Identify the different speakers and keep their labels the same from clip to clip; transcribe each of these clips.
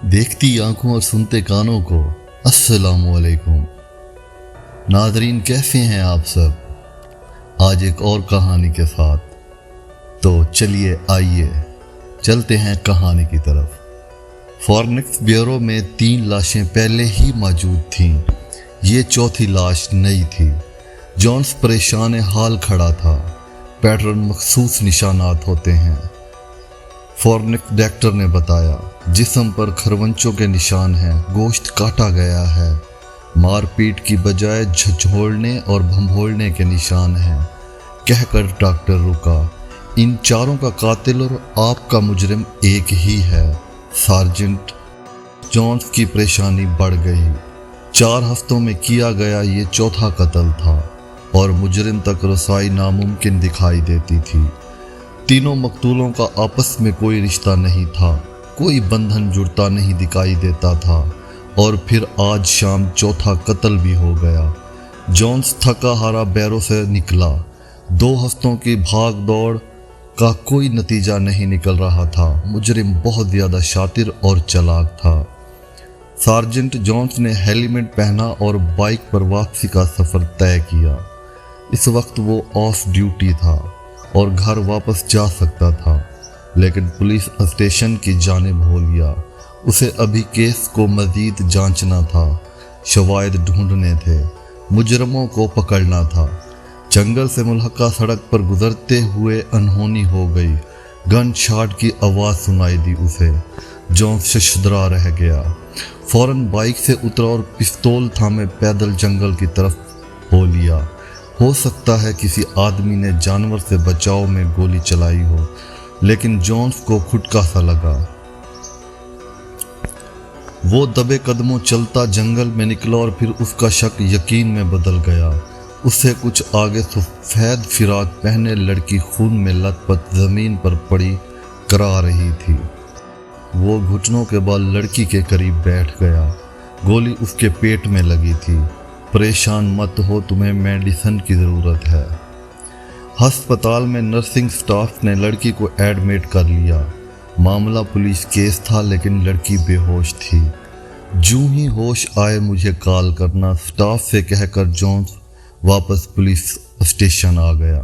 Speaker 1: دیکھتی آنکھوں اور سنتے کانوں کو السلام علیکم ناظرین، کیسے ہیں آپ سب؟ آج ایک اور کہانی کے ساتھ تو چلیے آئیے چلتے ہیں کہانی کی طرف۔ فورنکس بیورو میں 3 لاشیں پہلے ہی موجود تھیں، یہ چوتھی لاش نئی تھی۔ جونس پریشان حال کھڑا تھا۔ پیٹرن مخصوص نشانات ہوتے ہیں، فورنکس ڈاکٹر نے بتایا۔ جسم پر کھرونچوں کے نشان ہیں، گوشت کاٹا گیا ہے، مار پیٹ کی بجائے جھنجھوڑنے اور بھنبھوڑنے کے نشان ہیں۔ کہہ کر ڈاکٹر رکا۔ ان چاروں کا قاتل اور آپ کا مجرم ایک ہی ہے۔ سارجنٹ جونس کی پریشانی بڑھ گئی۔ 4 ہفتوں میں کیا گیا یہ چوتھا قتل تھا اور مجرم تک رسائی ناممکن دکھائی دیتی تھی۔ تینوں مقتولوں کا آپس میں کوئی رشتہ نہیں تھا، کوئی بندھن جڑتا نہیں دکھائی دیتا تھا، اور پھر آج شام چوتھا قتل بھی ہو گیا۔ جونس تھکا ہارا بیرو سے نکلا۔ 2 ہفتوں کی بھاگ دوڑ کا کوئی نتیجہ نہیں نکل رہا تھا۔ مجرم بہت زیادہ شاطر اور چلاک تھا۔ سارجنٹ جونس نے ہیلمٹ پہنا اور بائک پر واپسی کا سفر طے کیا۔ اس وقت وہ آف ڈیوٹی تھا اور گھر واپس جا سکتا تھا، لیکن پولیس اسٹیشن کی جانب ہو لیا۔ اسے ابھی کیس کو مزید جانچنا تھا، شواہد ڈھونڈنے تھے، مجرموں کو پکڑنا تھا۔ جنگل سے ملحقہ سڑک پر گزرتے ہوئے انہونی ہو گئی۔ گن شاٹ کی آواز سنائی دی اسے۔ جونس ششدرا رہ گیا۔ فوراً بائک سے اترا اور پستول تھامے پیدل جنگل کی طرف ہو لیا۔ ہو سکتا ہے کسی آدمی نے جانور سے بچاؤ میں گولی چلائی ہو، لیکن جونس کو کھٹکا سا لگا۔ وہ دبے قدموں چلتا جنگل میں نکلا اور پھر اس کا شک یقین میں بدل گیا۔ اس سے کچھ آگے سفید فراق پہنے لڑکی خون میں لت پت زمین پر پڑی کرا رہی تھی۔ وہ گھٹنوں کے بال لڑکی کے قریب بیٹھ گیا۔ گولی اس کے پیٹ میں لگی تھی۔ پریشان مت ہو، تمہیں میڈیسن کی ضرورت ہے۔ ہسپتال میں نرسنگ سٹاف نے لڑکی کو ایڈمٹ کر لیا۔ معاملہ پولیس کیس تھا، لیکن لڑکی بے ہوش تھی۔ جوں ہی ہوش آئے مجھے کال کرنا، سٹاف سے کہہ کر جونس واپس پولیس اسٹیشن آ گیا۔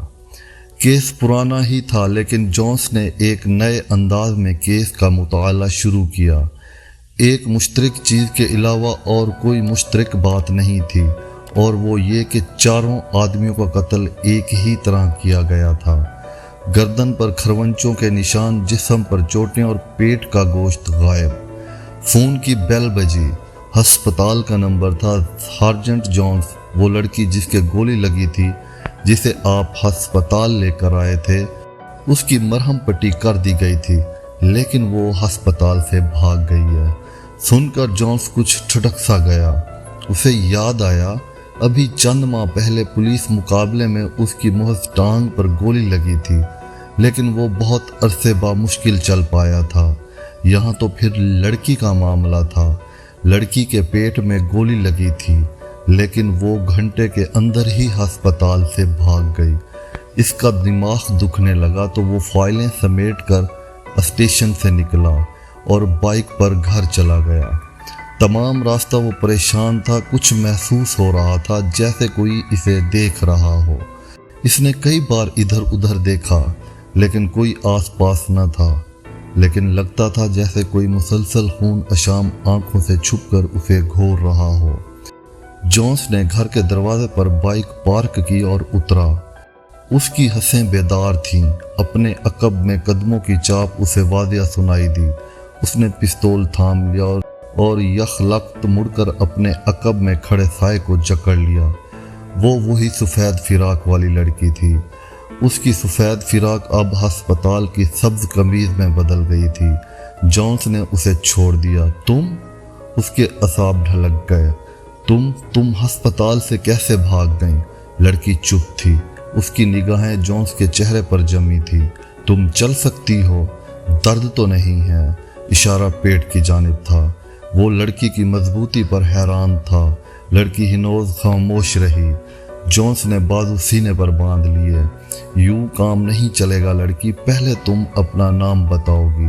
Speaker 1: کیس پرانا ہی تھا، لیکن جونس نے ایک نئے انداز میں کیس کا مطالعہ شروع کیا۔ ایک مشترک چیز کے علاوہ اور کوئی مشترک بات نہیں تھی، اور وہ یہ کہ چاروں آدمیوں کا قتل ایک ہی طرح کیا گیا تھا۔ گردن پر کھرونچوں کے نشان، جسم پر چوٹیں اور پیٹ کا گوشت غائب۔ فون کی بیل بجی۔ ہسپتال کا نمبر تھا۔ سارجنٹ جونس، وہ لڑکی جس کے گولی لگی تھی، جسے آپ ہسپتال لے کر آئے تھے، اس کی مرہم پٹی کر دی گئی تھی، لیکن وہ ہسپتال سے بھاگ گئی ہے۔ سن کر جونس کچھ ٹھٹک سا گیا۔ اسے یاد آیا ابھی چند ماہ پہلے پولیس مقابلے میں اس کی محض ٹانگ پر گولی لگی تھی، لیکن وہ بہت عرصے بعد مشکل چل پایا تھا۔ یہاں تو پھر لڑکی کا معاملہ تھا۔ لڑکی کے پیٹ میں گولی لگی تھی، لیکن وہ گھنٹے کے اندر ہی ہسپتال سے بھاگ گئی۔ اس کا دماغ دکھنے لگا تو وہ فائلیں سمیٹ کر اسٹیشن سے نکلا اور بائک پر گھر چلا گیا۔ تمام راستہ وہ پریشان تھا۔ کچھ محسوس ہو رہا تھا جیسے کوئی اسے دیکھ رہا ہو۔ اس نے کئی بار ادھر ادھر دیکھا، لیکن کوئی آس پاس نہ تھا، لیکن لگتا تھا جیسے کوئی مسلسل خون اشام آنکھوں سے چھپ کر اسے گھور رہا ہو۔ جونس نے گھر کے دروازے پر بائک پارک کی اور اترا۔ اس کی حسیں بیدار تھیں۔ اپنے عقب میں قدموں کی چاپ اسے واضح سنائی دی۔ اس نے پستول تھام لیا اور یکلخت مڑ کر اپنے عقب میں کھڑے سائے کو جکڑ لیا۔ وہ وہی سفید فراق والی لڑکی تھی۔ اس کی سفید فراق اب ہسپتال کی سبز قمیض میں بدل گئی تھی۔ جونس نے اسے چھوڑ دیا۔ تم؟ اس کے اعصاب ڈھلک گئے۔ تم ہسپتال سے کیسے بھاگ گئیں؟ لڑکی چپ تھی۔ اس کی نگاہیں جونس کے چہرے پر جمی تھی۔ تم چل سکتی ہو؟ درد تو نہیں ہے؟ اشارہ پیٹ کی جانب تھا۔ وہ لڑکی کی مضبوطی پر حیران تھا۔ لڑکی ہنوز خاموش رہی۔ جونس نے بازو سینے پر باندھ لیے۔ یوں کام نہیں چلے گا لڑکی، پہلے تم اپنا نام بتاؤ گی۔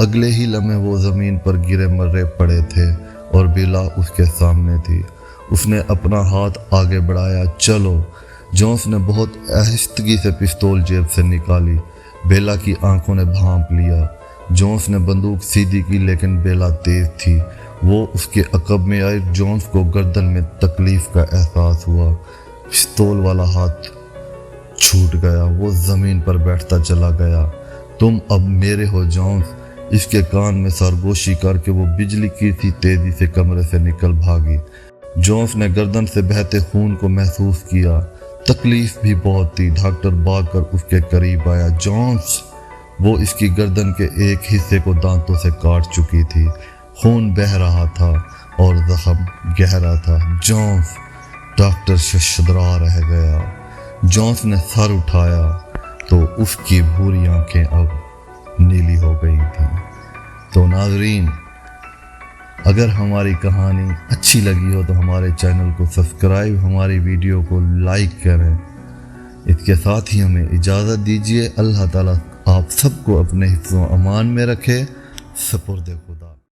Speaker 1: اگلے ہی لمحے وہ زمین پر گرے مرے پڑے تھے اور بیلا اس کے سامنے تھی۔ اس نے اپنا ہاتھ آگے بڑھایا۔ چلو۔ جونس نے بہت آہستگی سے پستول جیب سے نکالی۔ بیلا کی آنکھوں نے بھانپ لیا۔ جونس نے بندوق سیدھی کی لیکن بیلا تیز تھی۔ وہ اس کے عقب میں آئی۔ جونس کو گردن میں تکلیف کا احساس ہوا۔ پستول والا ہاتھ چھوٹ گیا۔ وہ زمین پر بیٹھتا چلا گیا۔ تم اب میرے ہو جونس۔ اس کے کان میں سرگوشی کر کے وہ بجلی کی سی تیزی سے کمرے سے نکل بھاگی۔ جونس نے گردن سے بہتے خون کو محسوس کیا۔ تکلیف بھی بہت تھی۔ ڈاکٹر بھاگ کر اس کے قریب آیا۔ جونس! وہ اس کی گردن کے ایک حصے کو دانتوں سے کاٹ چکی تھی۔ خون بہہ رہا تھا اور زخم گہرا تھا۔ جونس! ڈاکٹر ششدرا رہ گیا۔ جونس نے سر اٹھایا تو اس کی بھوری آنکھیں اب نیلی ہو گئی تھیں۔ تو ناظرین، اگر ہماری کہانی اچھی لگی ہو تو ہمارے چینل کو سبسکرائب، ہماری ویڈیو کو لائک کریں۔ اس کے ساتھ ہی ہمیں اجازت دیجیے۔ اللہ تعالیٰ آپ سب کو اپنے حفظ و امان میں رکھے۔ سپرد خدا۔